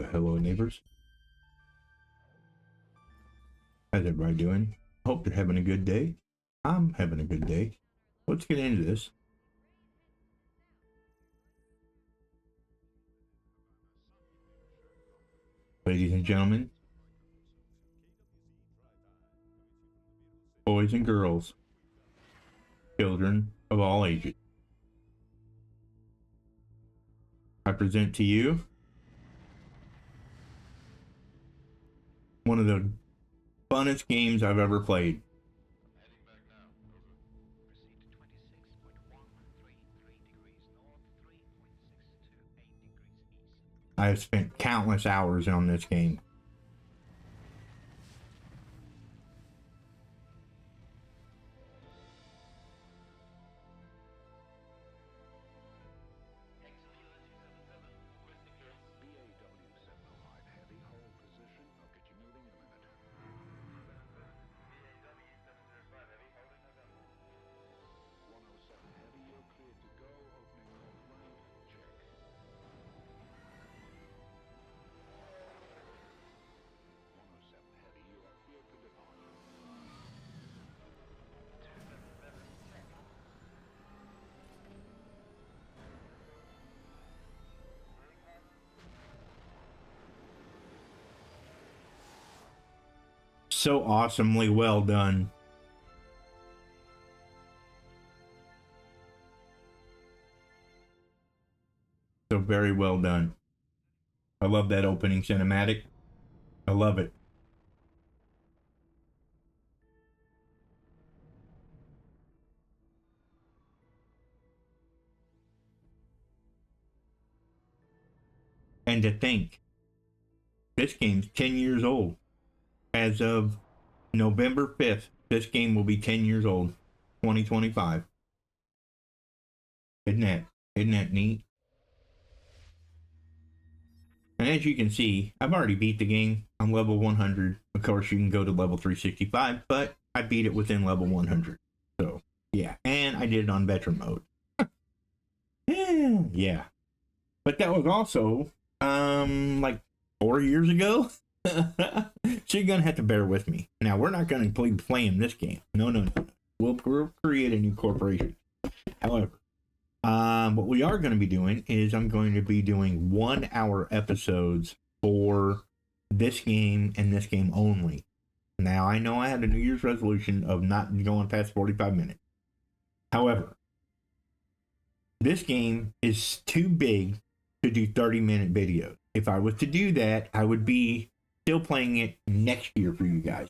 Hello, neighbors. How's everybody doing? Hope you're having a good day. I'm having a good day. Let's get into this. Ladies and gentlemen, boys and girls, children of all ages, I present to you one of the funnest games I've ever played. I have spent countless hours on this game. So awesomely well done. So very well done. I love that opening cinematic. I love it. And to think, this game's 10 years old. As of November 5th, this game will be 10 years old. 2025. Isn't that neat? And as you can see, I've already beat the game. I'm level 100. Of course, you can go to level 365, but I beat it within level 100. So, yeah. And I did it on veteran mode. Yeah. But that was also, like 4 years ago. So you're gonna have to bear with me. Now we're not gonna play playing this game. No. We'll create a new corporation. However, what we are going to be doing is I'm going to be doing 1 hour episodes for this game and this game only. Now I know I had a New Year's resolution of not going past 45 minutes. However, this game is too big to do 30-minute videos. If I was to do that, I would be still playing it next year for you guys.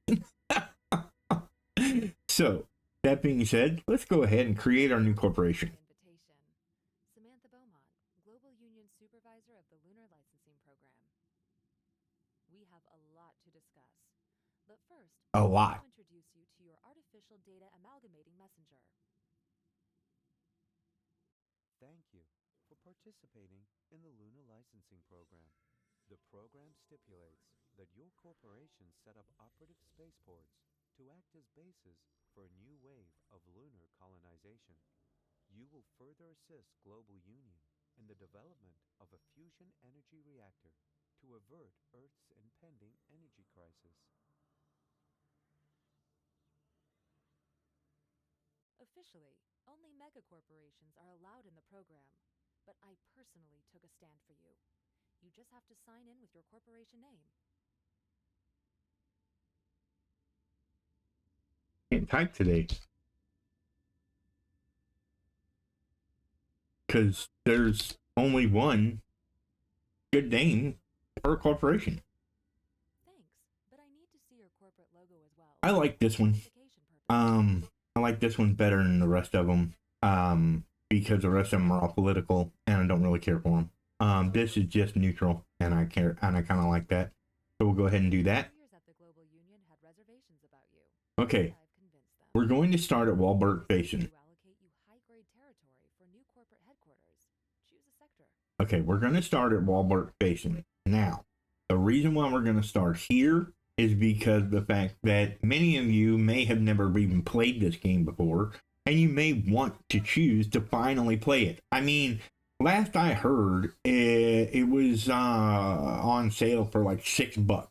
So, that being said, let's go ahead and create our new corporation. Samantha Beaumont, Global Union Supervisor of the Lunar Licensing Program. We have a lot to discuss. But first, A lot. I'll introduce you to your artificial data amalgamating messenger. Thank you for participating in the Lunar Licensing Program. The program stipulates that your corporation set up operative spaceports to act as bases for a new wave of lunar colonization. You will further assist Global Union in the development of a fusion energy reactor to avert Earth's impending energy crisis. Officially, only megacorporations are allowed in the program, but I personally took a stand for you. You just have to sign in with your corporation name. Can't type today. Because there's only one good name per corporation. Thanks, but I need to see your corporate logo as well. I like this one. Identification purposes. I like this one better than the rest of them. Because the rest of them are all political, and I don't really care for them. This is just neutral, and I care, and I kind of like that. So we'll go ahead and do that. Leaders at the Global Union had reservations about you. Okay, I've convinced them. we're going to start at Walbert Basin. To allocate you high-grade territory for new corporate headquarters. Choose a sector. Okay, we're going to start at Walbert Basin. Now, the reason why we're going to start here is because the fact that many of you may have never even played this game before, and you may want to choose to finally play it. I mean, last I heard, it was on sale for like $6.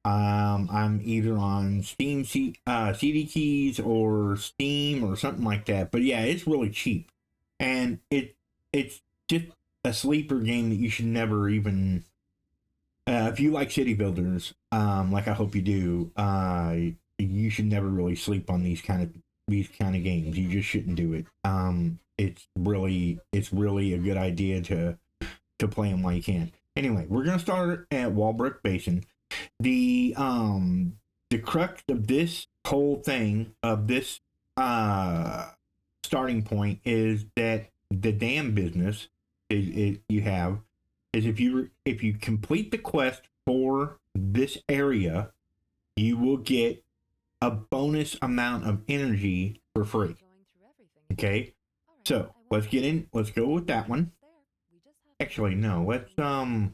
I'm either on Steam CD keys or Steam or something like that. But yeah, it's really cheap, and it's just a sleeper game that you should never even. If you like city builders, like I hope you do, you should never really sleep on these kind of games. You just shouldn't do it. It's really a good idea to play them while you can. Anyway, we're gonna start at Walbrook Basin. The crux of this whole thing, of this starting point, is that the dam business you have is if you complete the quest for this area, you will get a bonus amount of energy for free. Going through everything. Okay, All right, so I let's won't get in. worry. Let's go with that one. It's there. We just have to Actually, find no. the Let's Oh,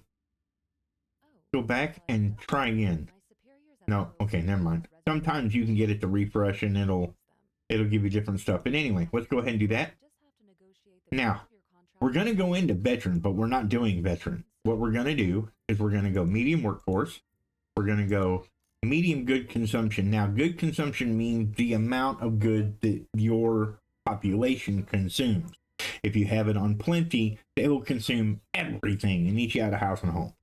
go back and try again. my superiors at No, the okay, never mind. reservation Sometimes you can get it to refresh and it'll give you different stuff. But anyway, let's go ahead and do that. You just have to negotiate the Now, terms of your contract we're going to with go the into reservation. veteran, but we're not doing veteran. What we're going to do is we're going to go medium workforce. We're going to go medium good consumption. Now, good consumption means the amount of good that your population consumes. If you have it on plenty, they will consume everything and eat you out of house and home.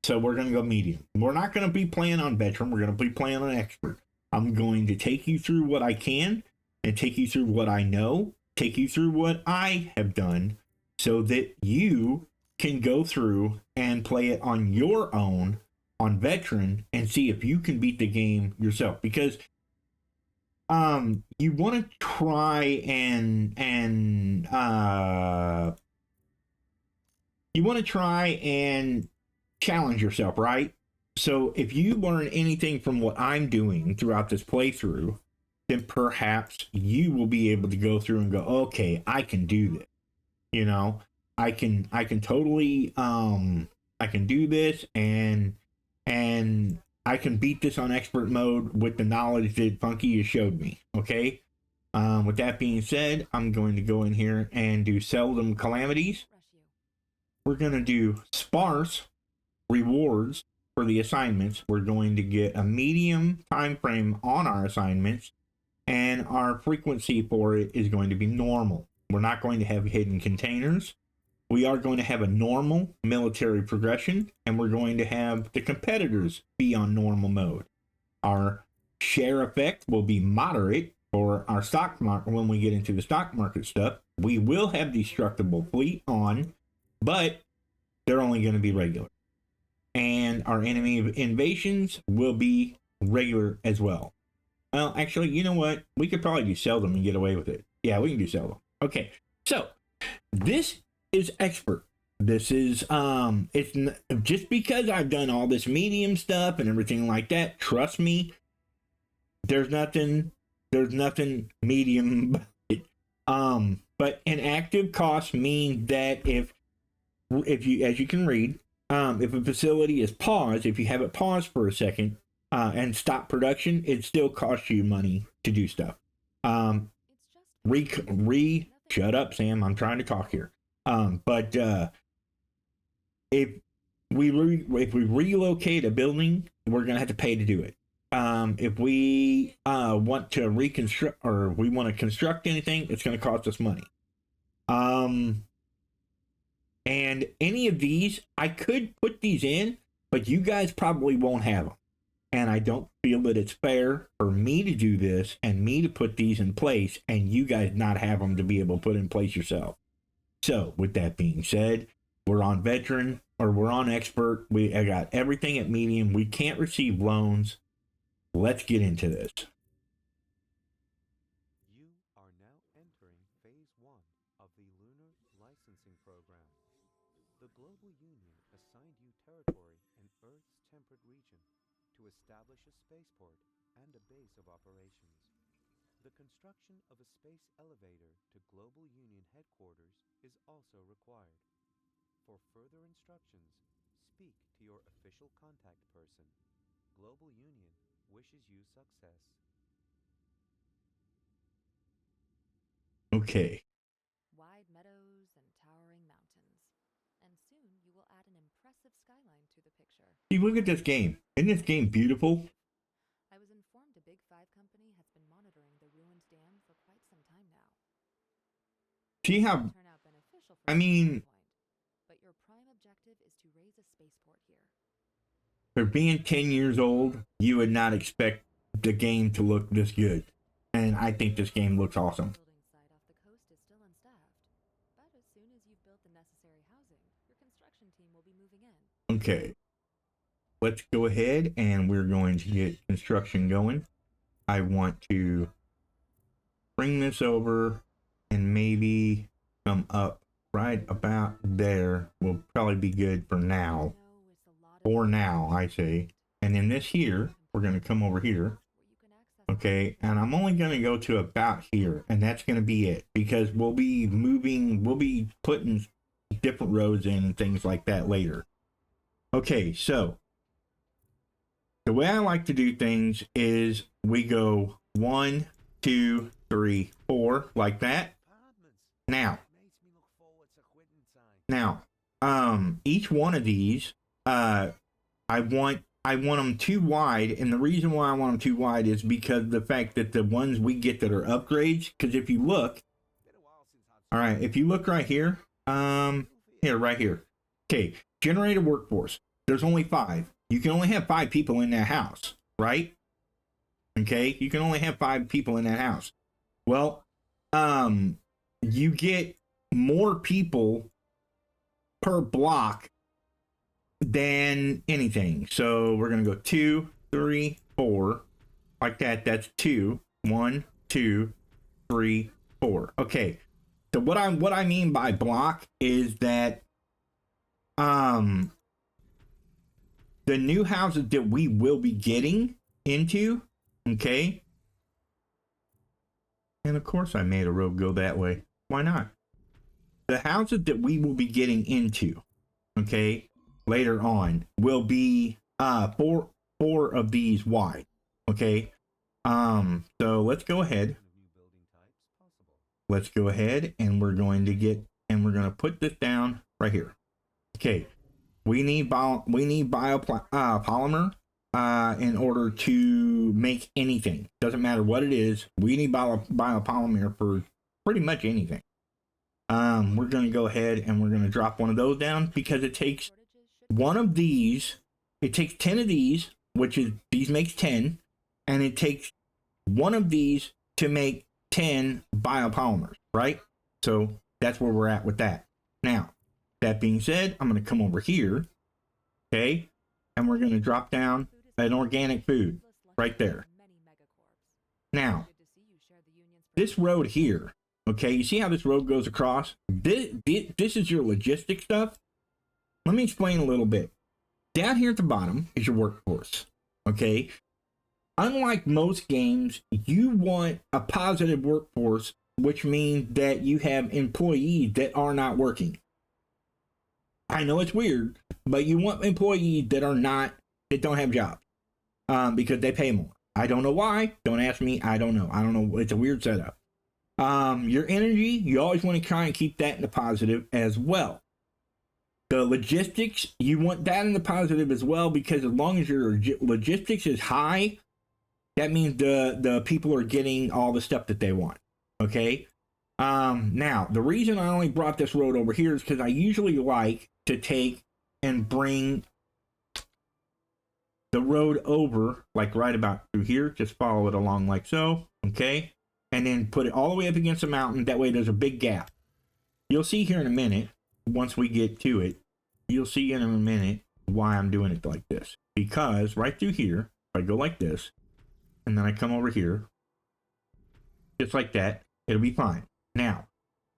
So we're going to go medium. We're not going to be playing on veteran. We're going to be playing on expert. I'm going to take you through what I can and take you through what I know, take you through what I have done, so that you can go through and play it on your own on veteran and see if you can beat the game yourself. Because you want to try and you want to try and challenge yourself, right? So if you learn anything from what I'm doing throughout this playthrough, then perhaps you will be able to go through and go, okay, I can do this. You know, I can totally I can do this, and I can beat this on expert mode with the knowledge that Funky has showed me. Okay. With that being said, I'm going to go in here and do seldom calamities. Rush you. We're going to do sparse rewards for the assignments. We're going to get a medium time frame on our assignments, and our frequency for it is going to be normal. We're not going to have hidden containers. We are going to have a normal military progression, and we're going to have the competitors be on normal mode. Our share effect will be moderate for our stock market. When we get into the stock market stuff, we will have destructible fleet on, but they're only going to be regular. And our enemy invasions will be regular as well. Well, actually, you know what? We could probably do seldom and get away with it. Yeah, we can do seldom. Okay, so this is expert. This is just because I've done all this medium stuff and everything like that. Trust me, there's nothing medium about it. But an active cost means that if you, as you can read, if a facility is paused, if you have it paused for a second and stop production, it still costs you money to do stuff. It's just Shut up, Sam. I'm trying to talk here. But if we relocate a building, we're gonna have to pay to do it. If we want to reconstruct, or we want to construct anything, it's gonna cost us money. And any of these, I could put these in, but you guys probably won't have them. And I don't feel that it's fair for me to do this and me to put these in place and you guys not have them to be able to put in place yourself. So, with that being said, we're on veteran, or we're on expert. I got everything at medium. We can't receive loans. Let's get into this. You are now entering Phase 1 of the Lunar Licensing Program. The Global Union assigned you territory in Earth's temperate region to establish a spaceport and a base of operations. The construction of a space elevator to Global Union headquarters is also required. For further instructions, speak to your official contact person. Global Union wishes you success. Okay. wide meadows and Soon, you will add an impressive skyline to the picture. See, look at this game. Isn't this game beautiful? I was informed a Big Five company has been monitoring the ruined dam for quite some time now. See how, Turn out beneficial for I you at mean, this point, but your prime objective is to raise a spaceport here. for being 10 years old, you would not expect the game to look this good. And I think this game looks awesome. Building site off the coast is still unstaffed, but as soon as you've built the necessary housing, your construction team will be moving in. Okay. Let's go ahead and we're going to get construction going. I want to bring this over and maybe come up right about there. Will probably be good for now. No, it's a lot of For work. now, I say. And then this here, we're going to come over here. Where you can access Okay, and I'm only going to go to about here, and that's going to be it, because we'll be moving, we'll be putting different roads in and things like that later. Okay, so the way I like to do things is we go 1, 2, 3, 4, like that. Apartments. Now, Makes me look forward to quitting time. each one of these, I want them too wide, and the reason why I want them too wide is because the fact that the ones we get that are upgrades, because if you look, Been a while since I've all right, if you look right here, right here, okay, generated workforce, there's only 5. You can only have 5 people in that house, right? Okay, you can only have 5 people in that house. Well, you get more people per block than anything. So we're gonna go 2, 3, 4, like that. That's 2, 1, 2, 3, 4. Okay. So what I mean by block is that the new houses that we will be getting into, okay. And of course I made a road go that way. Why not? The houses that we will be getting into, okay, later on will be four of these wide. Okay. So let's go ahead. new building types possible. Let's go ahead and we're going to put this down right here. Okay. We need biopolymer in order to make anything. Doesn't matter what it is. We need biopolymer for pretty much anything. We're going to go ahead and we're going to drop one of those down because it takes one of these. It takes 10 of these, which is these makes 10, and it takes one of these to make 10 biopolymers, right? So that's where we're at with that. Now, that being said, I'm going to come over here, okay, and we're going to drop down an organic food right there. Now, this road here, okay, you see how this road goes across? This is your logistic stuff. Let me explain a little bit. Down here at the bottom is your workforce, okay? Unlike most games, you want a positive workforce, which means that you have employees that are not working. I know it's weird, but you want employees that don't have jobs, because they pay more. I don't know why. Don't ask me. I don't know. It's a weird setup. Your energy, you always want to try and keep that in the positive as well. The logistics, you want that in the positive as well, because as long as your logistics is high, that means the people are getting all the stuff that they want. Okay. Now, the reason I only brought this road over here is because I usually like to take and bring the road over, like right about through here. Just follow it along like so, okay? And then put it all the way up against the mountain. That way there's a big gap. You'll see here in a minute, once we get to it, you'll see in a minute why I'm doing it like this. Because right through here, if I go like this, and then I come over here, just like that, it'll be fine. Now,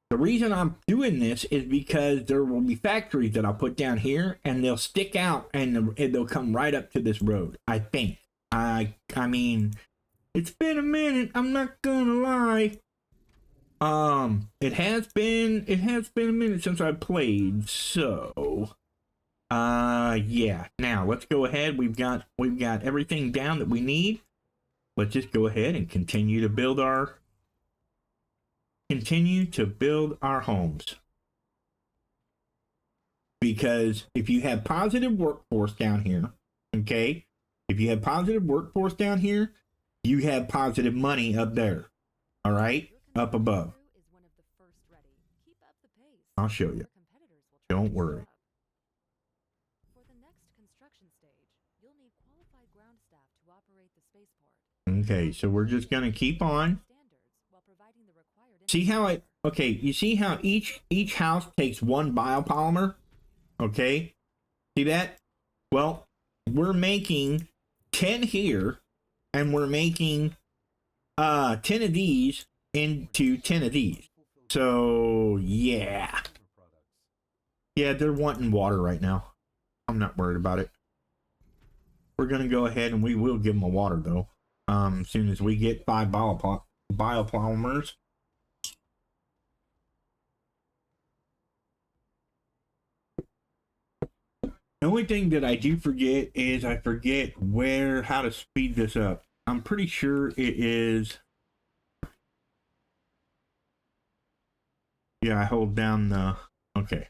the reason I'm doing this is because there will be factories that I'll put down here, and they'll stick out, and they'll come right up to this road, I think. I mean, it's been a minute, I'm not gonna lie. It has been a minute since I played, so yeah. Now let's go ahead. We've got everything down that we need. Let's just go ahead and continue to build our homes. because if you have positive workforce down here, okay, if you have positive workforce down here, you have positive money up there. All right, up above. I'll show you. Don't worry. For the next construction stage, you'll need qualified ground staff to operate the spaceport. Okay, so we're just gonna keep on. See how it? Okay, you see how each house takes one biopolymer? Okay, see that? Well, we're making 10 here, and we're making 10 of these into 10 of these. So yeah, they're wanting water right now. I'm not worried about it. We're gonna go ahead and we will give them a water though. As soon as we get 5 biopolymers. The only thing that I do forget is I forget how to speed this up. I'm pretty sure it is. Yeah, I hold down the. Okay.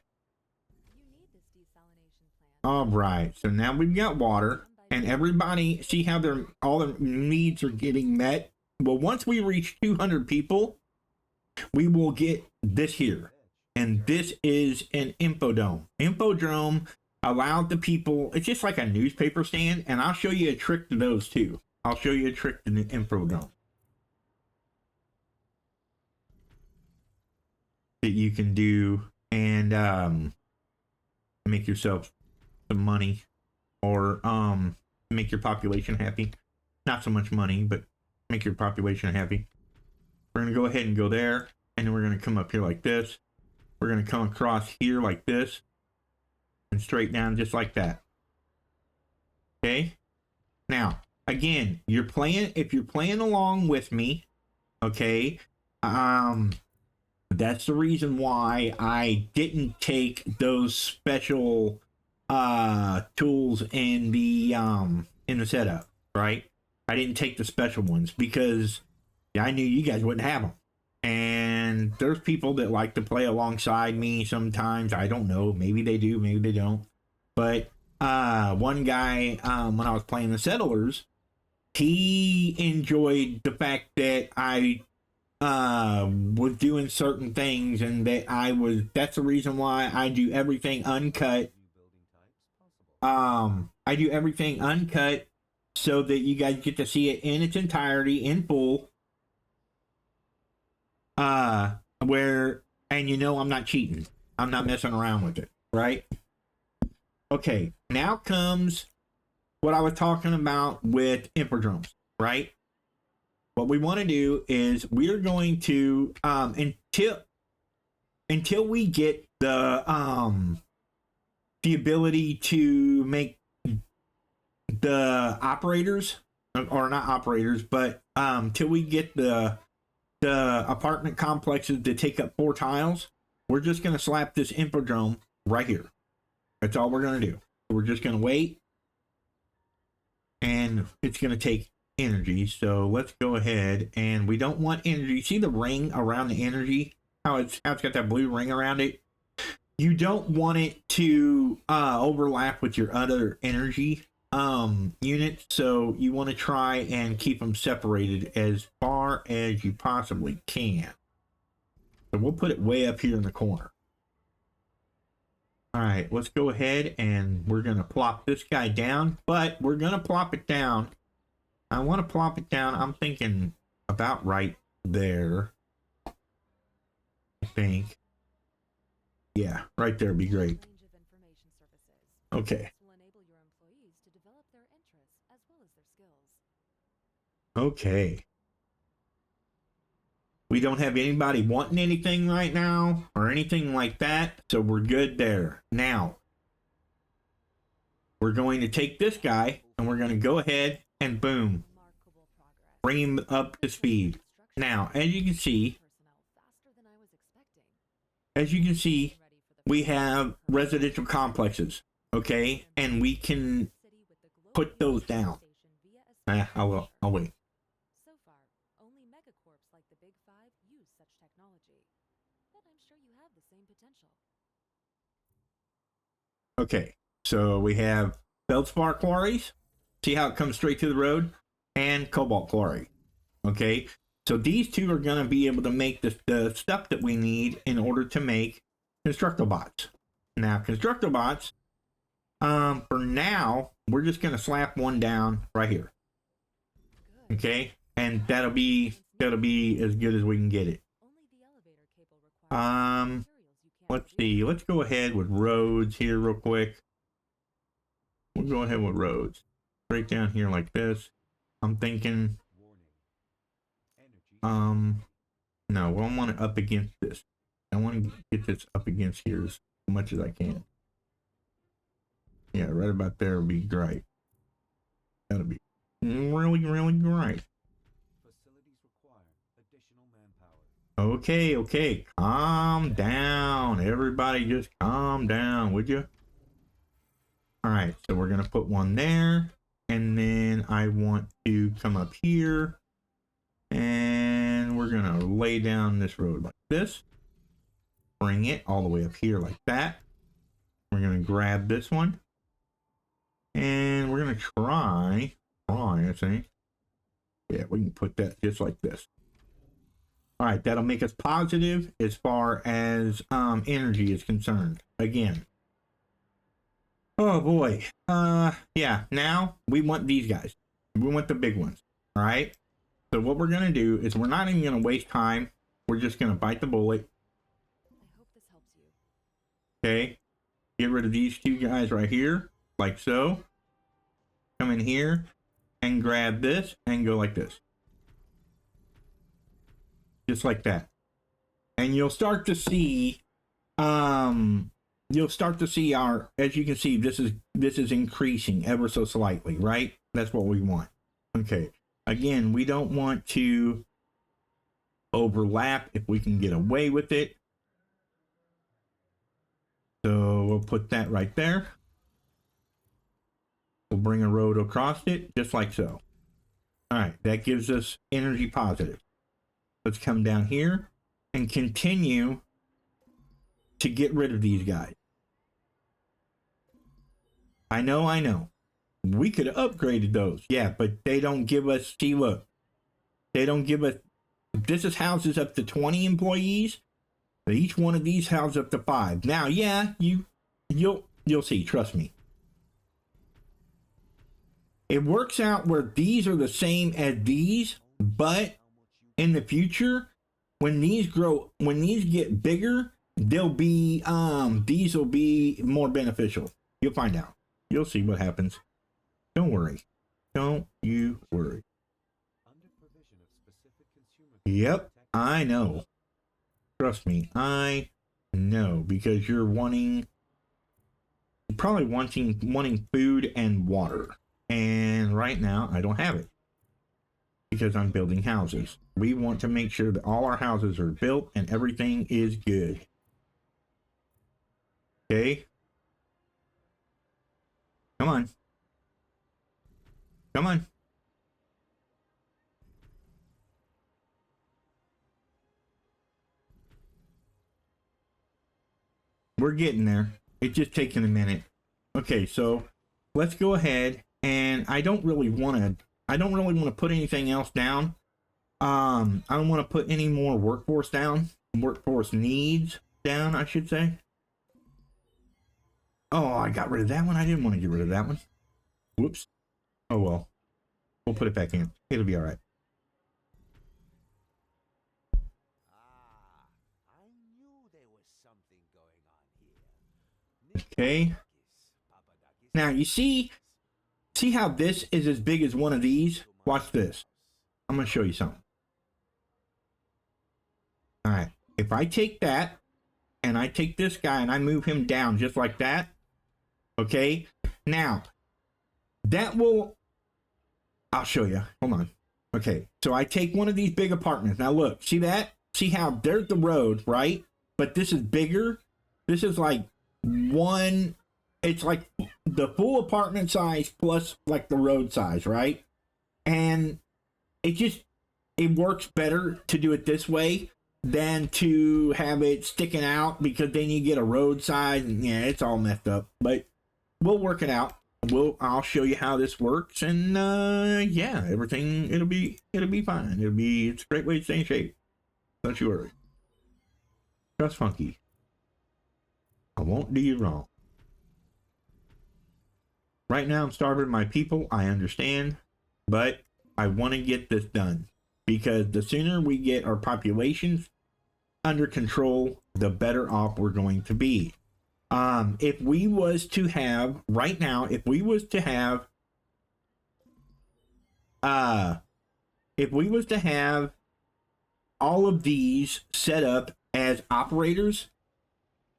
All right. So now we've got water, and everybody see how all their needs are getting met. Well, once we reach 200 people, we will get this here, and this is an infodome. Infodome allowed the people. It's just like a newspaper stand, and I'll show you a trick to those too. I'll show you a trick to the infodome that you can do and make yourself some money or make your population happy. Not so much money, but make your population happy. We're gonna go ahead and go there, and then we're gonna come up here like this. We're gonna come across here like this and straight down just like that. Okay, now again, if you're playing along with me, okay, that's the reason why I didn't take those special tools in the setup, right? I didn't take the special ones because I knew you guys wouldn't have them. And there's people that like to play alongside me sometimes. I don't know. Maybe they do, maybe they don't. But one guy, when I was playing the Settlers, he enjoyed the fact that I was doing certain things and that's the reason why I do everything uncut. I do everything uncut so that you guys get to see it in its entirety, in full. And I'm not cheating. I'm not messing around with it, right? Okay, now comes what I was talking about with infodromes, right? What we want to do is we're going to until we get the ability to make the operators, or not operators, but till we get the apartment complexes to take up 4 tiles, we're just going to slap this infodrome right here. That's all we're going to do. We're just going to wait, and it's going to take energy. So let's go ahead, and we don't want energy. See the ring around the energy? How it's got that blue ring around it? You don't want it to overlap with your other energy units, so you want to try and keep them separated as far as you possibly can. So we'll put it way up here in the corner. All right, let's go ahead and we're going to plop this guy down, but we're going to plop it down. I want to plop it down. I'm thinking about right there. I think. Yeah, right there would be great. Okay. Okay. We don't have anybody wanting anything right now or anything like that, so we're good there. Now, we're going to take this guy and we're going to go ahead and boom, bring him up to speed. Now, as you can see, we have residential complexes, okay? And we can put those down. I'll wait. So far, only megacorps like the Big Five use such technology. But I'm sure you have the same potential. Okay, so we have feldspar quarries. See how it comes straight to the road? And cobalt quarry. Okay, so these two are going to be able to make the stuff that we need in order to make Constructobots. Now, Constructobots, for now, we're just going to slap one down right here. Good. Okay, and that'll be as good as we can get it. Only the elevator cable requires Um, materials you can't let's produce. see. Let's go ahead with roads here real quick. We'll go ahead with roads. Straight down here like this. I'm thinking, Warning. Energy. no, I want it up against this. I want to get this up against here as much as I can. Yeah, right about there would be great. That'll be really, really great. Facilities require additional manpower. Okay, okay. Calm down. Everybody just calm down, would you? All right, so we're going to put one there. And then I want to come up here. And we're going to lay down this road like this. Bring it all the way up here like that. We're going to grab this one. And we're going to try, I think. Yeah, we can put that just like this. All right, that'll make us positive as far as energy is concerned. Again. Oh boy. Yeah, now we want these guys. We want the big ones. All right. So what we're going to do is we're not even going to waste time. We're just going to bite the bullet. I hope this helps you. Okay. Get rid of these two guys right here. Like so. Come in here and grab this and go like this. Just like that. And you'll start to see our, as you can see, this is increasing ever so slightly, right? That's what we want. Okay. Again, we don't want to overlap if we can get away with it. So we'll put that right there. We'll bring a road across it, just like so. All right, that gives us energy positive. Let's come down here and continue to get rid of these guys. I know. We could have upgraded those. Yeah, but they don't give us, see, look. They don't give us, this is houses up to 20 employees. But each one of these houses up to 5. Now, yeah, you'll see, trust me. It works out where these are the same as these, but in the future, when these get bigger, they'll be these will be more beneficial. You'll find out. You'll see what happens. Don't worry. Don't you worry. Under provision of specific consumer Yep, I know. Trust me, I know, because you're probably wanting food and water. And right now, I don't have it. Because I'm building houses. We want to make sure that all our houses are built and everything is good. Okay? Come on. Come on. We're getting there. It's just taking a minute. Okay, so let's go ahead, and I don't really want to put anything else down. I don't want to put any more workforce down. Workforce needs down, I should say. Oh, I got rid of that one. I didn't want to get rid of that one. Whoops. Oh well. We'll put it back in. It'll be all right. I knew there was something going on here. Okay. Now you see how this is as big as one of these? Watch this. I'm going to show you something. All right. If I take that and I take this guy and I move him down just like that. Okay. Now that will, I'll show you. Hold on. Okay. So I take one of these big apartments. Now look, see that? See how there's the road, right? But this is bigger. This is like one, it's like the full apartment size plus like the road size, right? And it works better to do it this way than to have it sticking out, because then you get a road size and yeah, it's all messed up. But we'll work it out. I'll show you how this works, and yeah, everything it'll be fine. It's a great way to stay in shape. Don't you worry. Trust Funky. I won't do you wrong. Right now I'm starving my people, I understand, but I want to get this done because the sooner we get our populations under control, the better off we're going to be. If we was to have right now, if we was to have all of these set up as operators,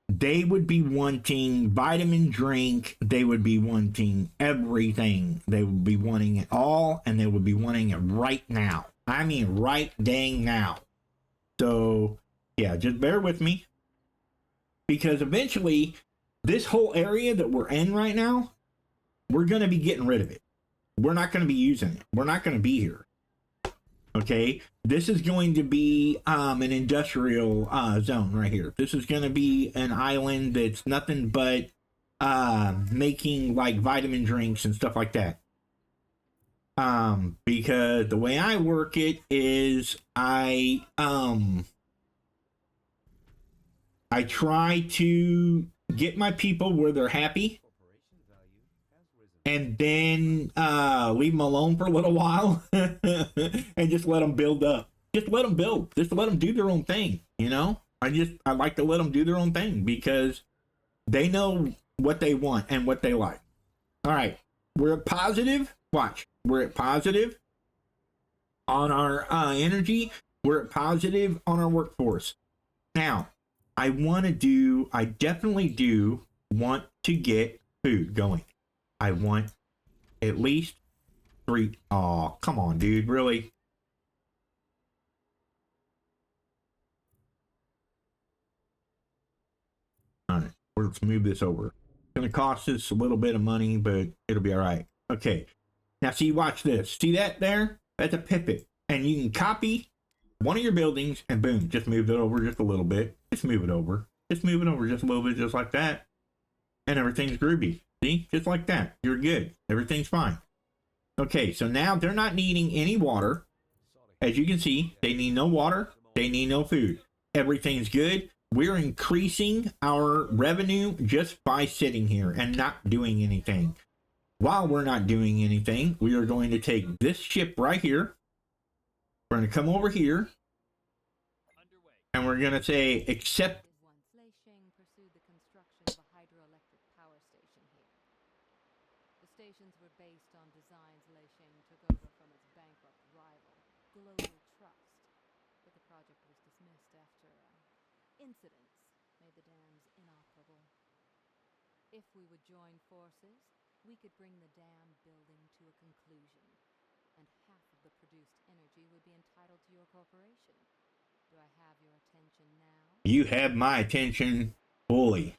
they would be wanting vitamin drink, they would be wanting everything, they would be wanting it all, and they would be wanting it right now. I mean right dang now. So yeah, just bear with me, because eventually this whole area that we're in right now, we're going to be getting rid of it. We're not going to be using it. We're not going to be here. Okay, this is going to be an industrial zone right here. This is going to be an island that's nothing but making like vitamin drinks and stuff like that. Because the way I work it is I try to get my people where they're happy, and then leave them alone for a little while and just let them build up. Just let them build. Just let them do their own thing, you know? I like to let them do their own thing because they know what they want and what they like. All right, we're at positive. Watch, we're at positive on our energy. We're at positive on our workforce. Now, I definitely do want to get food going. I want at least 3. Oh, come on, dude. Really? All right. Let's move this over. It's going to cost us a little bit of money, but it'll be all right. Okay. Now, see, watch this. See that there? That's a pivot. And you can copy one of your buildings and boom, just move it over just a little bit. Just move it over. Just move it over just a little bit, just like that. And everything's groovy. See? Just like that. You're good. Everything's fine. Okay, so now they're not needing any water. As you can see, they need no water. They need no food. Everything's good. We're increasing our revenue just by sitting here and not doing anything. While we're not doing anything, we are going to take this ship right here. We're going to come over here. And we're going to say, accept. Pursued the construction of a hydroelectric power station here. The stations were based on designs Leishing took over from its bankrupt rival, Global Trust, but the project was dismissed after incidents made the dams inoperable. If we would join forces, we could bring the dam building to a conclusion, and half of the produced energy would be entitled to your corporation. Do I have your attention now? You have my attention fully.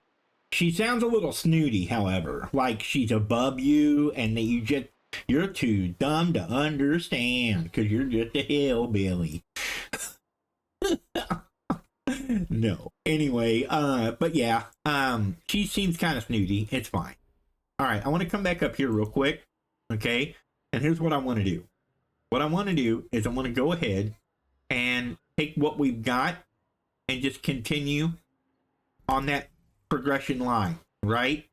She sounds a little snooty, however, like she's above you and that you're too dumb to understand because you're just a hillbilly. No. Anyway, but yeah, she seems kind of snooty. It's fine. All right, I want to come back up here real quick, okay? And here's what I want to do. What I want to do is I want to go ahead and take what we've got and just continue on that progression line, right?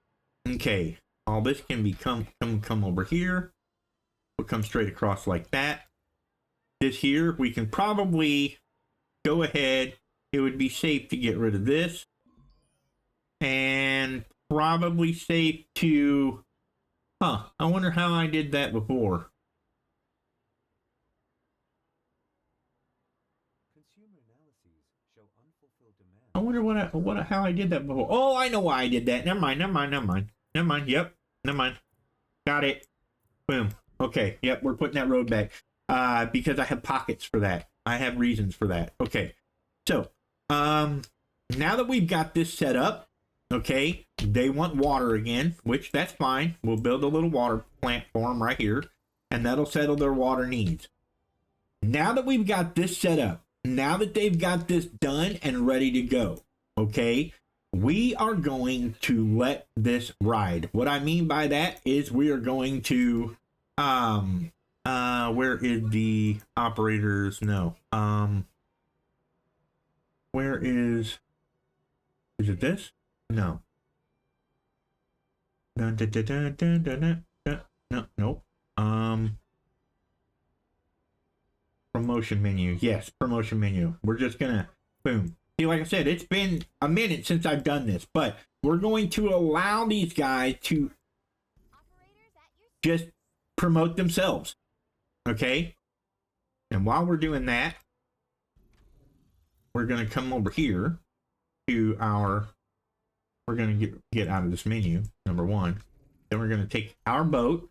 Okay, all this can be come over here. We'll come straight across like that. This here, we can probably go ahead. It would be safe to get rid of this. And probably safe to... I wonder how I did that before. I wonder how I did that before. Oh, I know why I did that. Never mind. Yep. Never mind. Got it. Boom. Okay. Yep. We're putting that road back. Because I have pockets for that. I have reasons for that. Okay. So, now that we've got this set up, okay, they want water again, which that's fine. We'll build a little water plant for them right here, and that'll settle their water needs. Now that we've got this set up, now that they've got this done and ready to go, okay, we are going to let this ride. What I mean by that is we are going to where is the operators? No. Where is it this? No. Dun, dun, dun, dun, dun, dun, dun, dun. No, nope. Promotion menu. Yes, promotion menu. We're just gonna boom. See, like I said, it's been a minute since I've done this, but we're going to allow these guys to just promote themselves. Okay? And while we're doing that, we're gonna come over here to our, we're gonna get out of this menu, number one. Then we're gonna take our boat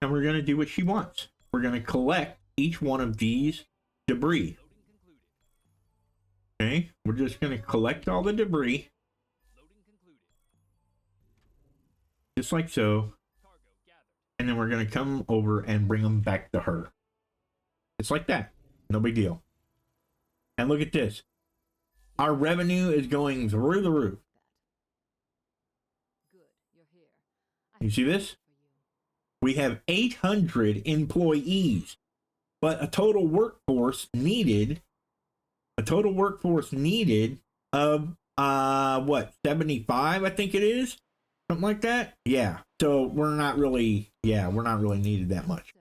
and we're gonna do what she wants. We're gonna collect each one of these debris. Okay, we're just gonna collect all the debris. Just like so. And then we're gonna come over and bring them back to her. It's like that. No big deal. And look at this. Our revenue is going through the roof. Good, you're here. You see this? We have 800 employees, but a total workforce needed of what, 75, I think it is? Something like that? Yeah. So we're not really needed that much. So,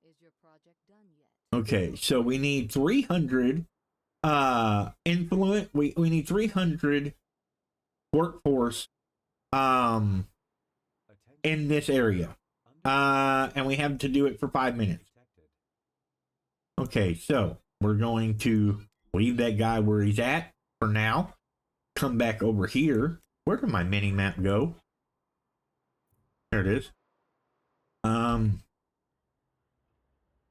is your project done yet? Okay, so we need 300 we need 300 workforce in this area. And we have to do it for 5 minutes. Okay, so we're going to leave that guy where he's at for now. Come back over here. Where did my mini map go? There it is.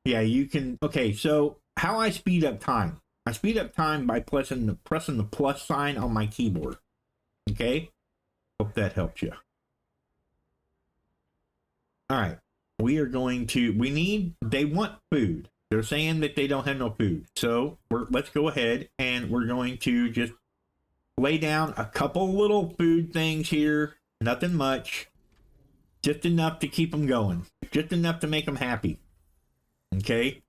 Yeah, you can. Okay, so how I speed up time? I speed up time by pressing the plus sign on my keyboard. Okay, hope that helps you. All right, we are going to. They want food. They're saying that they don't have no food, so let's go ahead and we're going to just lay down a couple little food things here. Nothing much. Just enough to keep them going. Just enough to make them happy. Okay?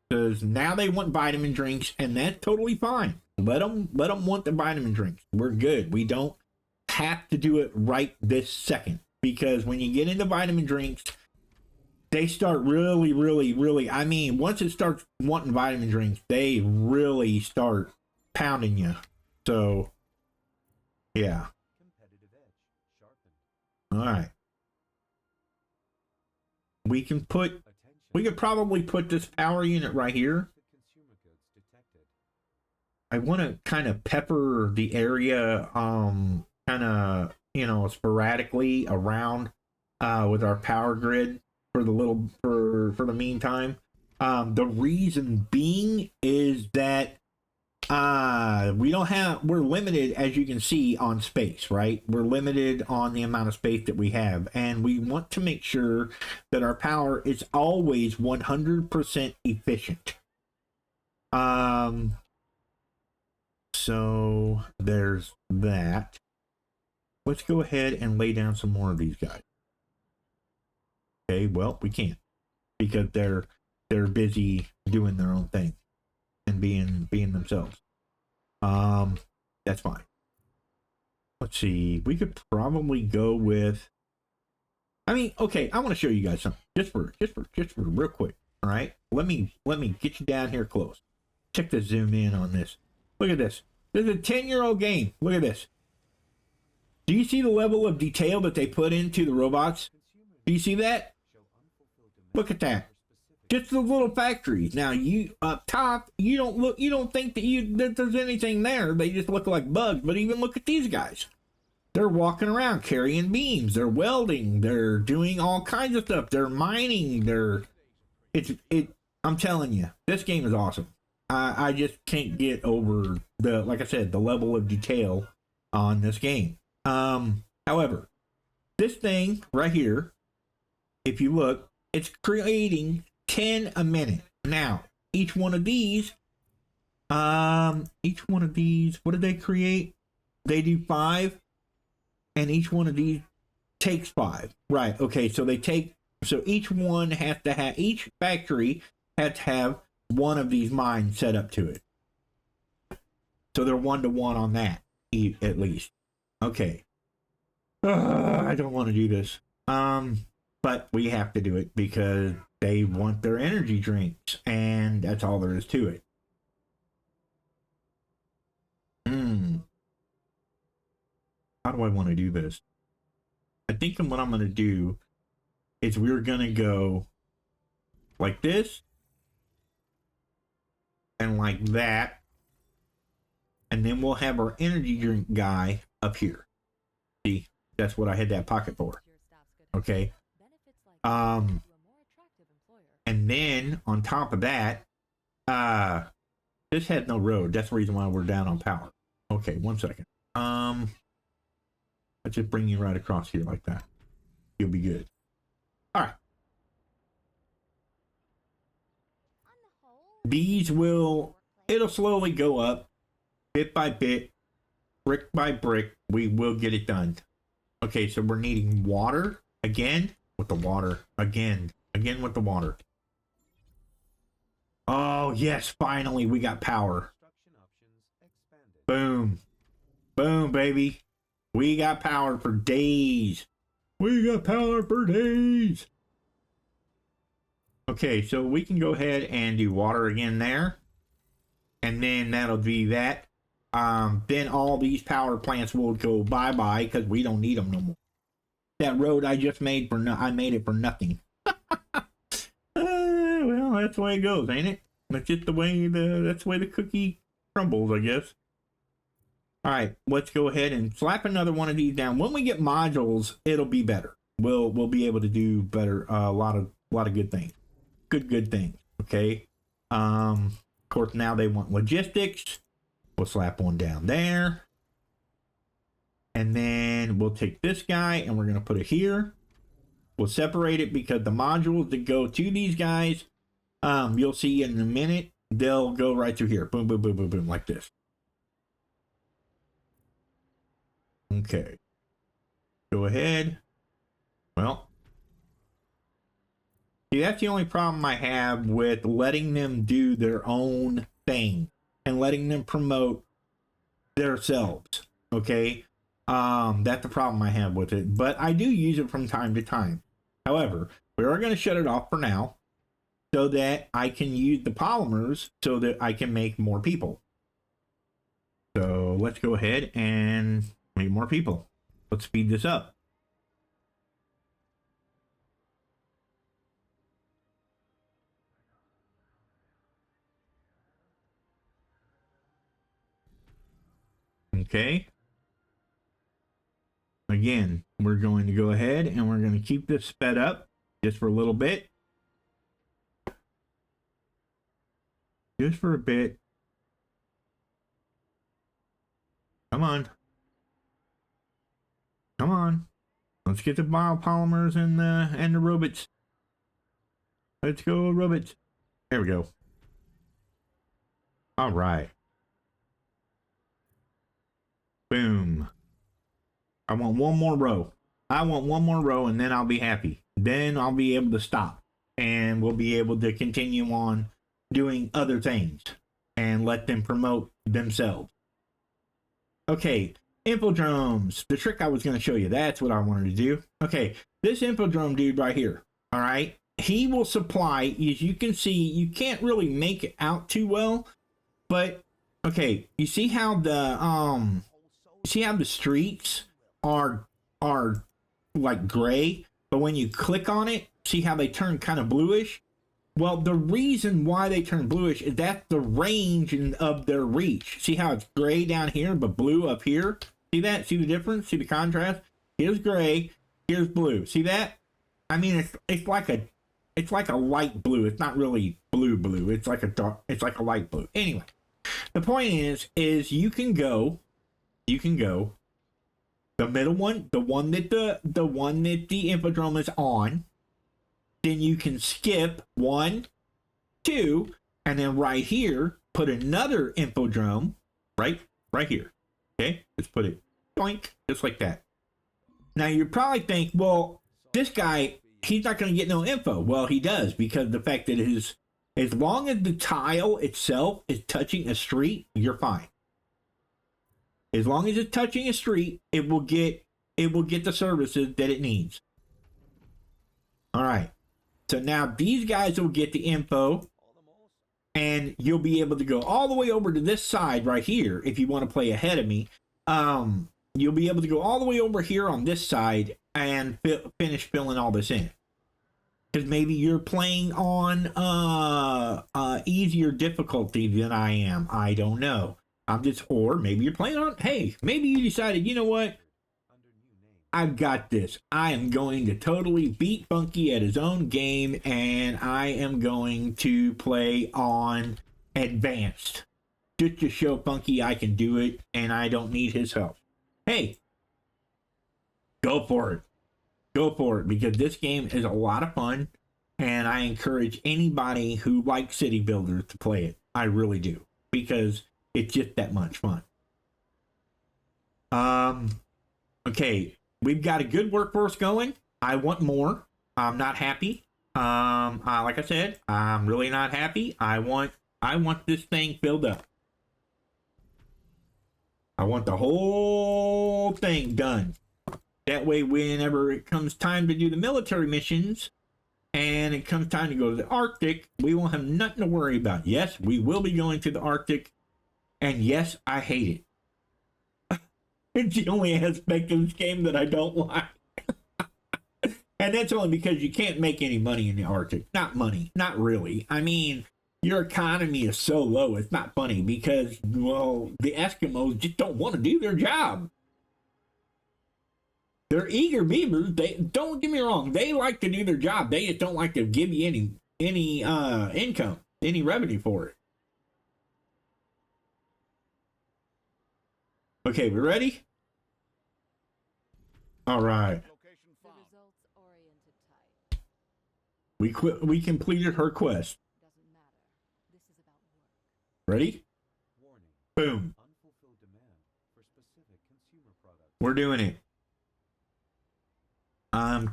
Because now they want vitamin drinks, and that's totally fine. Let them want the vitamin drinks. We're good. We don't have to do it right this second. Because when you get into vitamin drinks, they start really, I mean, once it starts wanting vitamin drinks, they really start pounding you. So, yeah. All right. We could probably put this power unit right here. I want to kind of pepper the area, kind of, sporadically around, with our power grid for the meantime. The reason being is that, we're limited, as you can see, on space, right? We're limited on the amount of space that we have, and we want to make sure that our power is always 100% efficient. So there's that. Let's go ahead and lay down some more of these guys. Okay, well, we can't because they're busy doing their own thing and being themselves. That's fine. Let's see. We could probably go with. I mean, okay. I want to show you guys something just for real quick. All right. Let me get you down here close. Check the zoom in on this. Look at this. This is a 10-year-old game. Look at this. Do you see the level of detail that they put into the robots? Do you see that? Look at that. Just the little factories. Now you up top, you don't think that there's anything there. They just look like bugs. But even look at these guys. They're walking around carrying beams. They're welding. They're doing all kinds of stuff. They're mining. I'm telling you, this game is awesome. I just can't get over like I said, the level of detail on this game. However, this thing right here, if you look, it's creating 10 a minute. Now, each one of these, what did they create? they do 5, and each one of these takes 5. Right. Okay. So they take. So each one has to have. Each factory has to have one of these mines set up to it. So they're 1-to-1 on that, at least. Okay. I don't want to do this. But we have to do it because they want their energy drinks, and that's all there is to it. How do I want to do this? I think what I'm going to do is we're going to go like this and like that, and then we'll have our energy drink guy up here. See, that's what I had that pocket for. Okay. And then on top of that, this had no road. That's the reason why we're down on power. Okay, 1 second. Let's just bring you right across here like that. You'll be good. All right. These it'll slowly go up, bit by bit, brick by brick. We will get it done. Okay, so we're needing water again with the water again with the water. Oh yes, finally we got power. Boom, boom, baby. We got power for days. We got power for days. Okay, so we can go ahead and do water again there. And then that'll be that. Then all these power plants will go bye-bye because we don't need them no more. That road I just made I made it for nothing. Well, that's the way it goes, ain't it? That's just the way the cookie crumbles, I guess. All right, let's go ahead and slap another one of these down. When we get modules, it'll be better. We'll be able to do better. A lot of good things. Good things. Okay. Of course, now they want logistics. We'll slap one down there. And then we'll take this guy and we're going to put it here. We'll separate it because the modules that go to these guys, you'll see in a minute, they'll go right through here. Boom, boom, boom, boom, boom, like this. Okay. Go ahead. Well, see, that's the only problem I have with letting them do their own thing and letting them promote themselves. Okay. That's the problem I have with it, but I do use it from time to time. However, we are going to shut it off for now so that I can use the polymers so that I can make more people. So let's go ahead and make more people. Let's speed this up. Okay. Again, we're going to go ahead and we're going to keep this sped up just for a little bit. Just for a bit. Come on. Come on. Let's get the biopolymers and the robots. Let's go, robots. There we go. All right. Boom. I want one more row. I want one more row and then I'll be happy. Then I'll be able to stop and we'll be able to continue on doing other things and let them promote themselves. Okay, infodromes. The trick I was going to show you. That's what I wanted to do. Okay, this infodrome dude right here. All right. He will supply, as you can see, you can't really make it out too well, but okay, you see how the streets are like gray, but when you click on it, see how they turn kind of bluish? Well, the reason why they turn bluish is that's the range of their reach. See how it's gray down here, but blue up here? See that? See the difference? See the contrast? Here's gray, here's blue. See that? I mean, it's like a light blue. It's not really blue. It's like a light blue. Anyway, the point is you can go the middle one, the one that the infodrome is on. Then you can skip 1, 2, and then right here put another infodrome right here. Okay, let's put it doink, just like that. Now you probably think, well, this guy, he's not going to get no info. Well, he does, because the fact that as long as the tile itself is touching a street, you're fine. As long as it's touching a street, it will get the services that it needs. All right. So now these guys will get the info, and you'll be able to go all the way over to this side right here if you want to play ahead of me. You'll be able to go all the way over here on this side and finish filling all this in. Because maybe you're playing on easier difficulty than I am. I don't know. Or maybe you're playing on, hey, maybe you decided, you know what? I've got this. I am going to totally beat Funky at his own game, and I am going to play on advanced. Just to show Funky I can do it, and I don't need his help. Hey, go for it. Go for it, because this game is a lot of fun, and I encourage anybody who likes city builders to play it. I really do, because it's just that much fun. Okay, we've got a good workforce going. I want more. I'm not happy. Like I said, I'm really not happy. I want this thing filled up. I want the whole thing done. That way, whenever it comes time to do the military missions, and it comes time to go to the Arctic, we won't have nothing to worry about. Yes, we will be going to the Arctic. And yes, I hate it. It's the only aspect of this game that I don't like. And that's only because you can't make any money in the Arctic. Not money. Not really. I mean, your economy is so low, it's not funny because, well, the Eskimos just don't want to do their job. They're eager beavers. They don't get me wrong. They like to do their job. They just don't like to give you any income, any revenue for it. Okay, we ready? All right. The results-oriented type. We completed her quest. Doesn't matter. This is about work. Ready? Warning. Boom. Unfulfilled demand for specific consumer products. We're doing it.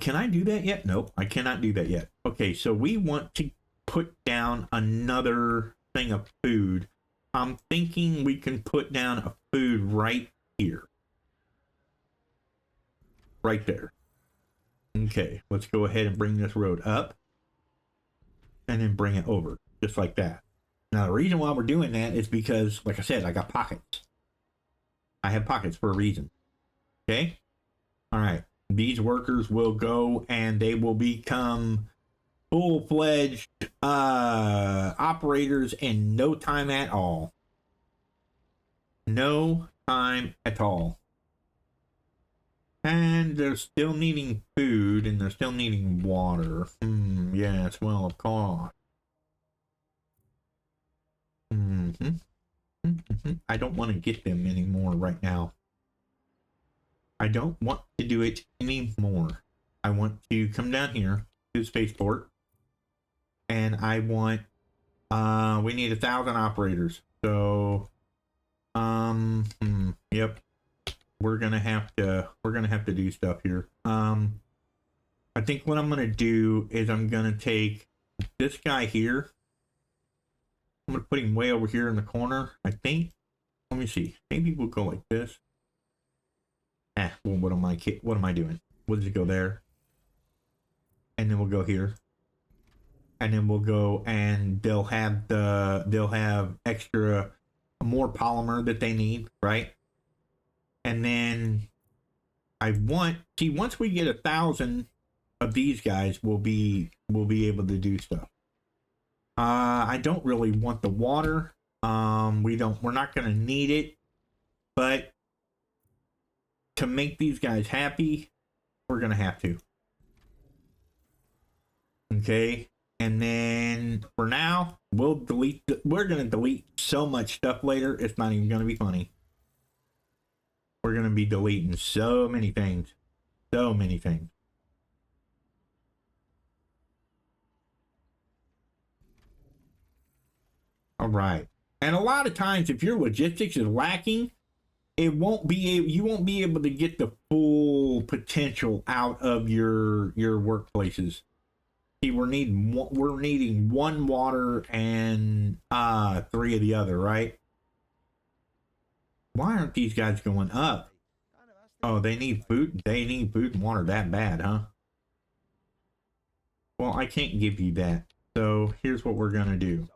Can I do that yet? Nope, I cannot do that yet. Okay, so we want to put down another thing of food. I'm thinking we can put down a food right here. Right there. Okay, let's go ahead and bring this road up. And then bring it over, just like that. Now, the reason why we're doing that is because, like I said, I got pockets. I have pockets for a reason. Okay? All right. These workers will go and they will become full-fledged operators in no time at all. No time at all. And they're still needing food and they're still needing water. Yes, well, of course. I don't want to get them anymore right now. I don't want to do it anymore. I want to come down here to the spaceport. And I want, we need 1,000 operators. So, yep. We're gonna have to do stuff here. I think what I'm gonna do is I'm gonna take this guy here. I'm gonna put him way over here in the corner, I think. Let me see. Maybe we'll go like this. Well, what am I doing? We'll just go there. And then we'll go here. And then we'll go and they'll have extra more polymer that they need, right? And then once we get 1,000 of these guys, we'll be able to do stuff. I don't really want the water. We're not gonna need it, but to make these guys happy, we're gonna have to. Okay, and then for now, we're gonna delete so much stuff later. It's not even gonna be funny. We're gonna be deleting so many things, so many things. All right, and a lot of times, if your logistics is lacking, it won't be you won't be able to get the full potential out of your workplaces. See, we're needing one water and three of the other, right? Why aren't these guys going up? Oh, they need food. They need food and water that bad, huh? Well, I can't give you that. So here's what we're gonna do.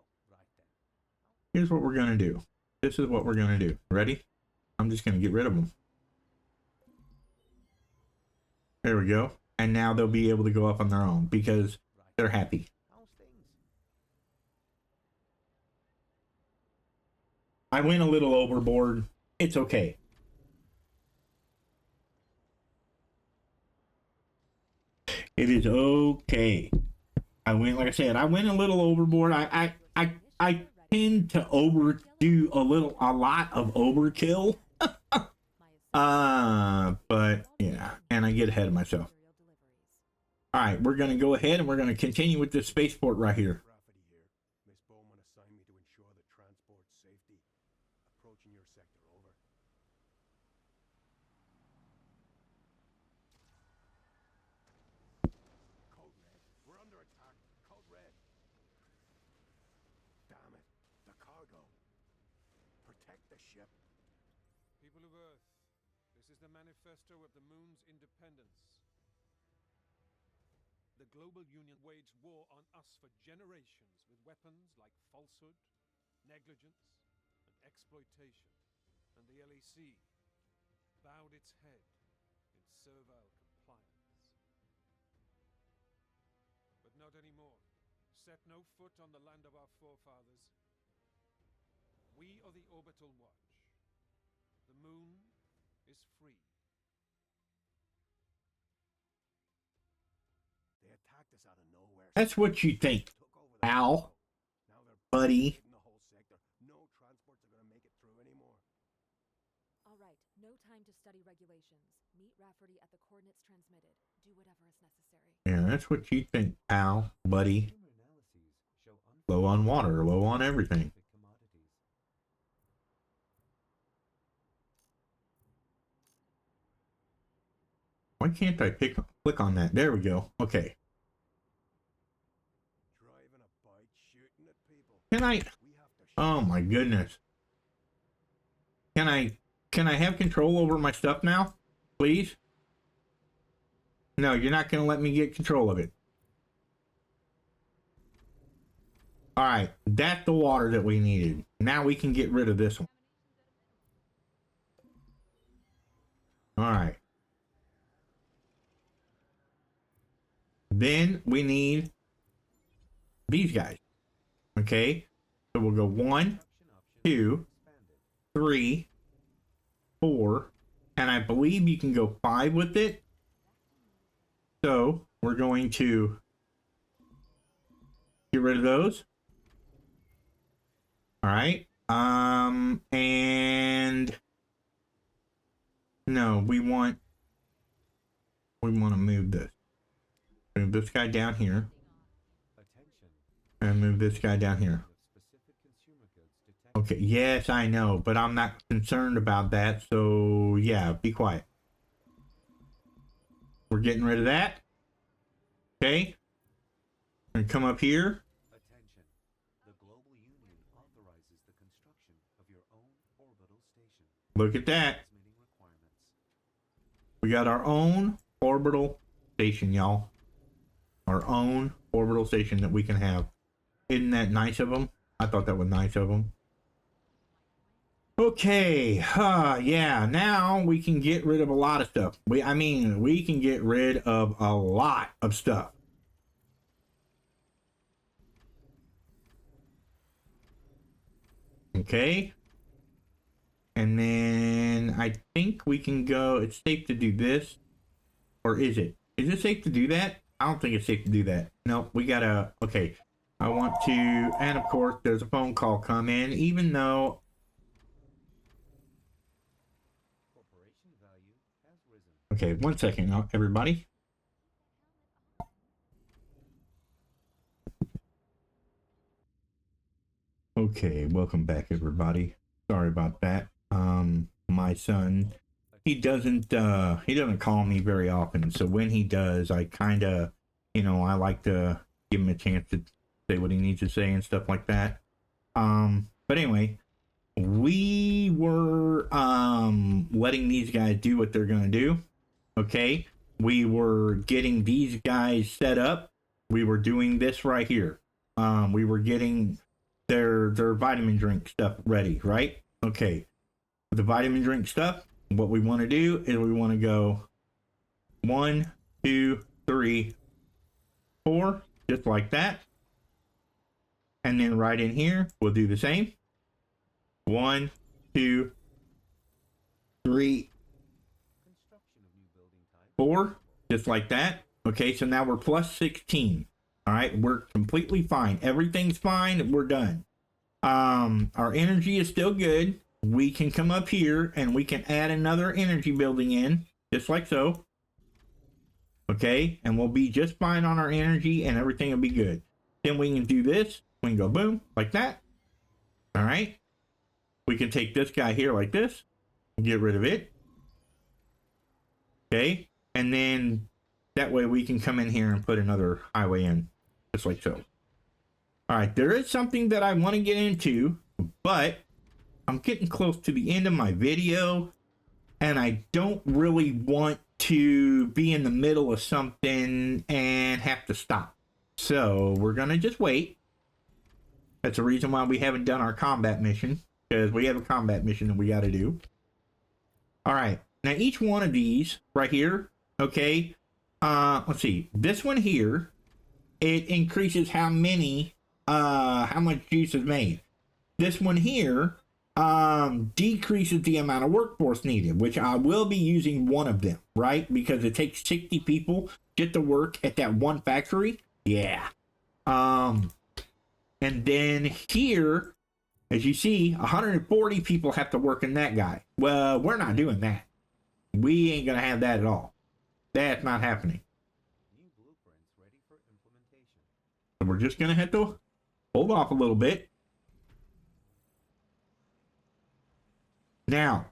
Here's what we're gonna do. This is what we're gonna do. Ready? I'm just gonna get rid of them. There we go. And now they'll be able to go up on their own because they're happy. I went a little overboard. It's okay. It is okay. Like I said, I went a little overboard. I tend to overdo a lot of overkill. But yeah, and I get ahead of myself. All right, we're gonna go ahead and we're gonna continue with this spaceport right here. Miss Bowman assigned me to ensure the transport safety. Approaching your sector, over. Code red. We're under attack. Code red. Damn it. The cargo. Protect the ship. People of Earth, this is the manifesto of the moon's independence. The global union waged war on us for generations with weapons like falsehood, negligence, and exploitation. And the LEC bowed its head in servile compliance. But not anymore. Set no foot on the land of our forefathers. We are the orbital watch. The moon is free. They attacked us out of nowhere. That's what you think, Al, Now they're buddy. in the whole sector. No transports are going to make it through anymore. All right, no time to study regulations. Meet Rafferty at the coordinates transmitted. Do whatever is necessary. Yeah, that's what you think, Al, buddy. Consumer analyses show Low on water, low on everything. commodities. Why can't I click on that? There we go. Okay. Driving a bike, shooting at people. Can I? We have to shoot. Oh my goodness. Can I have control over my stuff now? Please? No, you're not going to let me get control of it. All right, that's the water that we needed. Now we can get rid of this one. All right. Then we need these guys. Okay. So we'll go 1, 2, 3, 4, and I believe you can go 5 with it. So we're going to get rid of those. All right. And no, we want to move this. Move this guy down here. Attention. And move this guy down here. Specific consumer goods detected. Okay, yes, I know, but I'm not concerned about that, so yeah, be quiet. We're getting rid of that. Okay. And come up here. Attention. The global union authorizes the construction of your own orbital station. Look at that. Transmitting requirements. We got our own orbital station, y'all. Our own orbital station that we can have. Isn't that nice of them? I thought that was nice of them. Okay, yeah, now we can get rid of a lot of stuff. We can get rid of a lot of stuff. Okay. And then I think we can go, it's safe to do this. Or is it? Is it safe to do that? I don't think it's safe to do that. No, we gotta, okay. I want to, and of course, there's a phone call come in, even though Corporation value has risen. okay, 1 second, everybody. Okay, welcome back, everybody. Sorry about that. my son, he doesn't call me very often. So when he does, I kind of, I like to give him a chance to say what he needs to say and stuff like that. But anyway, we were letting these guys do what they're gonna do. Okay, we were getting these guys set up. We were doing this right here. We were getting their vitamin drink stuff ready, right? Okay, the vitamin drink stuff. What we want to do is we want to go 1, 2, 3, 4, just like that. And then right in here, we'll do the same. 1, 2, 3, 4, just like that. Okay, so now we're plus 16. All right, we're completely fine. Everything's fine. We're done. Our energy is still good. We can come up here and we can add another energy building in, just like so. Okay, and we'll be just fine on our energy and everything will be good. Then we can do this. We can go boom, like that. All right. We can take this guy here like this. Get rid of it. Okay, and then that way we can come in here and put another highway in, just like so. All right, there is something that I want to get into, but I'm getting close to the end of my video, and I don't really want to be in the middle of something and have to stop. So we're going to just wait. That's the reason why we haven't done our combat mission, because we have a combat mission that we got to do. All right, now each one of these right here, okay, let's see, this one here, it increases how much juice is made. This one here decreases the amount of workforce needed, which I will be using one of them, right? Because it takes 60 people to get to work at that one factory. Yeah. And then here, as you see, 140 people have to work in that guy. Well, we're not doing that. We ain't gonna have that at all. That's not happening. New blueprints ready for implementation. So we're just gonna have to hold off a little bit. Now,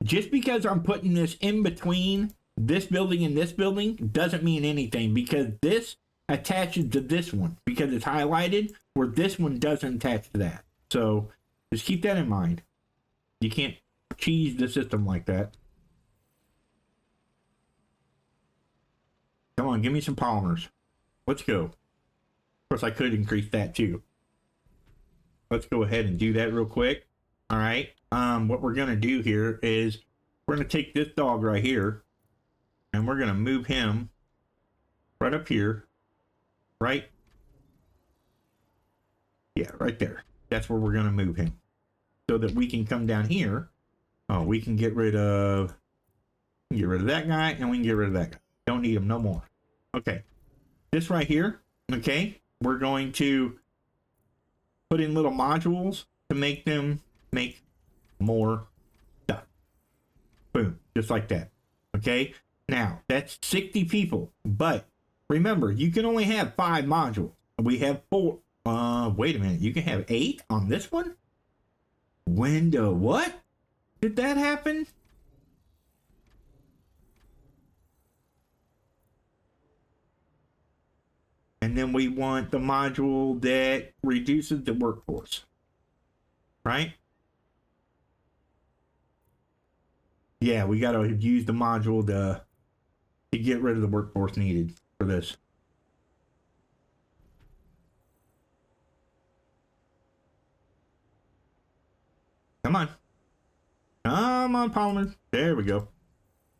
just because I'm putting this in between this building and this building doesn't mean anything, because this attaches to this one because it's highlighted, where this one doesn't attach to that. So just keep that in mind. You can't cheese the system like that. Come on, give me some polymers. Let's go. Of course, I could increase that too. Let's go ahead and do that real quick. All right. What we're gonna do here is we're gonna take this dog right here, and we're gonna move him right up here, right? Yeah, right there. That's where we're gonna move him, so that we can come down here. Oh, we can get rid of that guy, and we can get rid of that guy. Don't need him no more. Okay, this right here. Okay, we're going to put in little modules to make them make more stuff. Boom, just like that. Okay, now that's 60 people, but remember, you can only have 5 modules. We have 4. Wait a minute, you can have 8 on this one? What? Did that happen? And then we want the module that reduces the workforce, right? Yeah, we got to use the module to get rid of the workforce needed for this. Come on. Come on, Polymer. There we go.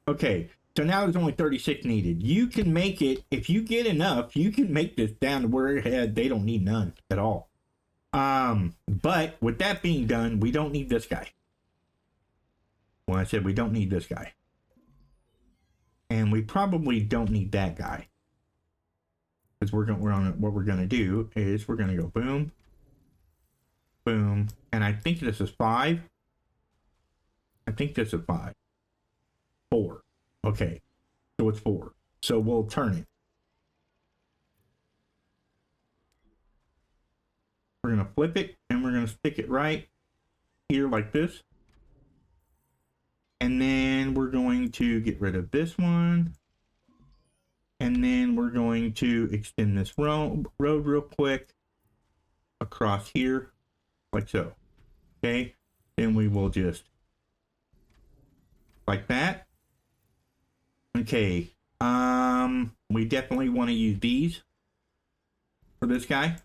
Okay, so now there's only 36 needed. You can make it, if you get enough, you can make this down to where they don't need none at all. But with that being done, we don't need this guy. Well, I said we don't need this guy. And we probably don't need that guy. Because what we're gonna do is we're gonna go boom, boom, and I think this is 5. I think this is 5. 4. Okay, so it's 4. So we'll turn it. We're gonna flip it and we're gonna stick it right here like this. And then we're going to get rid of this one. And then we're going to extend this road real quick across here, like so. Okay. Then we will just like that. Okay. We definitely want to use these for this guy.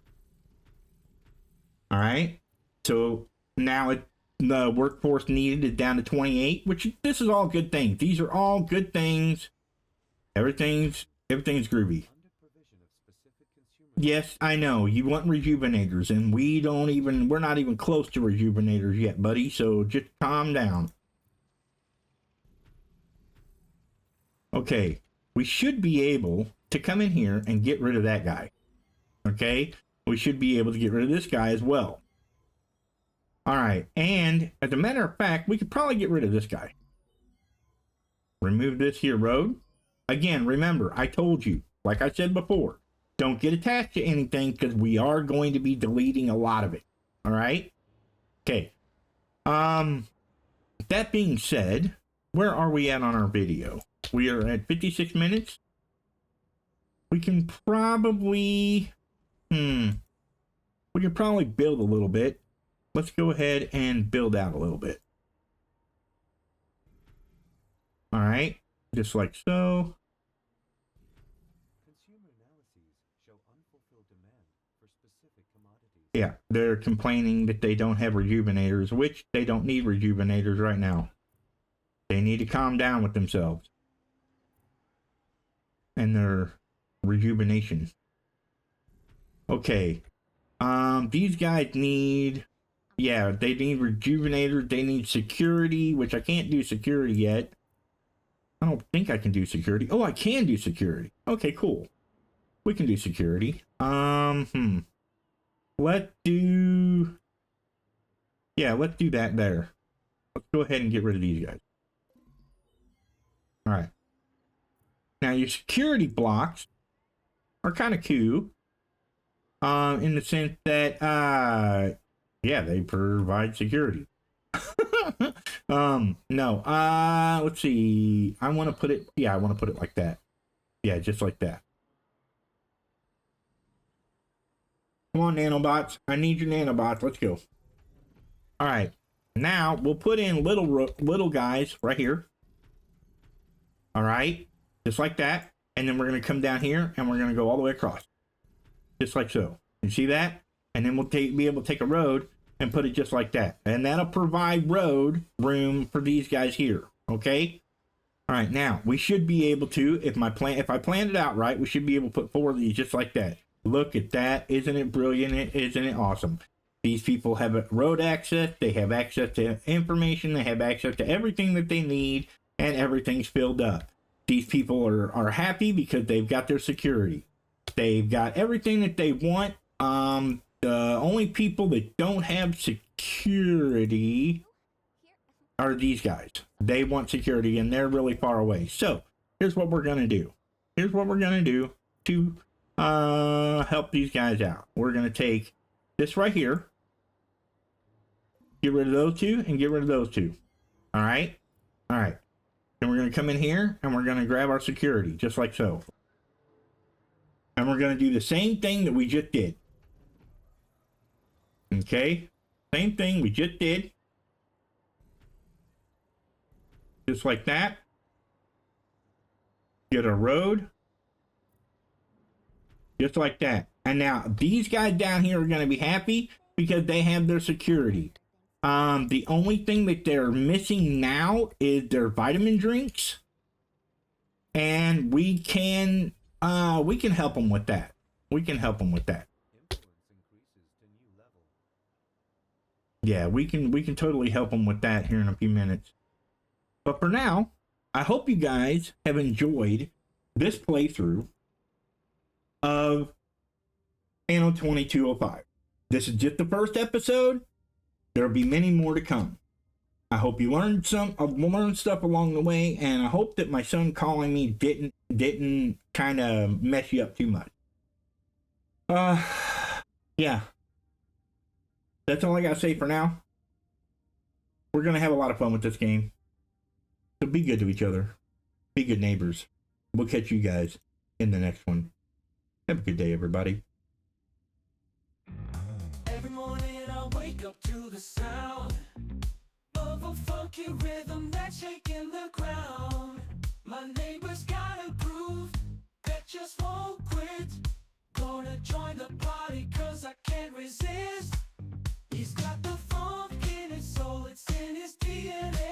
All right. So now the workforce needed is down to 28, which this is all good things. These are all good things. Everything's groovy. Yes, I know you want rejuvenators, and we're not even close to rejuvenators yet, buddy. So just calm down. Okay, we should be able to come in here and get rid of that guy. Okay, we should be able to get rid of this guy as well. All right, and as a matter of fact, we could probably get rid of this guy. Remove this here road. Again, remember, I told you, like I said before, don't get attached to anything because we are going to be deleting a lot of it. All right? Okay. That being said, where are we at on our video? We are at 56 minutes. We can probably, we can probably build a little bit. Let's go ahead and build out a little bit. All right, just like so. Consumer analyses show unfulfilled demand for specific commodities. Yeah, they're complaining that they don't have rejuvenators, which they don't need rejuvenators right now. They need to calm down with themselves and their rejuvenation. Okay. These guys need, yeah, they need rejuvenators. They need security, which I can't do security yet. I don't think I can do security. Oh, I can do security. Okay, cool. We can do security. Let's do, yeah, let's do that there. Let's go ahead and get rid of these guys. All right. Now your security blocks are kind of cool. In the sense that, yeah, they provide security. No, let's see. I want to put it, yeah, I want to put it like that. Yeah, just like that. Come on, nanobots. I need your nanobots. Let's go. All right. Now we'll put in little guys right here. All right. Just like that. And then we're going to come down here and we're going to go all the way across. Just like so. You see that? And then we'll be able to take a road and put it just like that. And that'll provide road room for these guys here. Okay? All right, now we should be able to, if I planned it out right, we should be able to put 4 of these just like that. Look at that. Isn't it brilliant? Isn't it awesome? These people have road access. They have access to information. They have access to everything that they need, and everything's filled up. These people are happy because they've got their security. They've got everything that they want. The only people that don't have security are these guys. They want security and they're really far away. So here's what we're going to do. Here's what we're going to do to help these guys out. We're going to take this right here. Get rid of those 2 and get rid of those 2. All right. All right. And we're going to come in here and we're going to grab our security just like so. And we're going to do the same thing that we just did. Okay? Same thing we just did. Just like that. Get a road. Just like that. And now these guys down here are going to be happy because they have their security. The only thing that they're missing now is their vitamin drinks. And we can help them with that. We can help them with that. Yeah, we can totally help them with that here in a few minutes. But for now, I hope you guys have enjoyed this playthrough of Anno 2205. This is just the first episode. There'll be many more to come. I hope you learned stuff along the way, and I hope that my son calling me didn't kind of mess you up too much. Yeah. That's all I gotta say for now. We're gonna have a lot of fun with this game. So be good to each other. Be good neighbors. We'll catch you guys in the next one. Have a good day, everybody. Every morning I wake up to the sound of a funky rhythm that's shaking the ground. My neighbor's got a groove that just won't quit. Gonna join the party cause I can't resist. He's got the funk in his soul, it's in his DNA.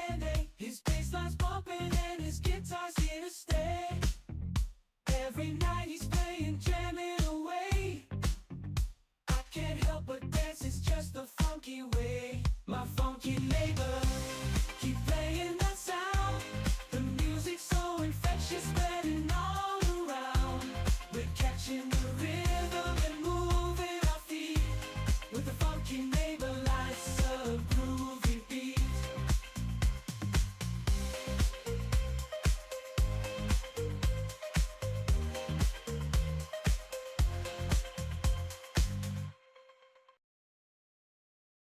His bassline's bumping and his guitar's here to stay. Every night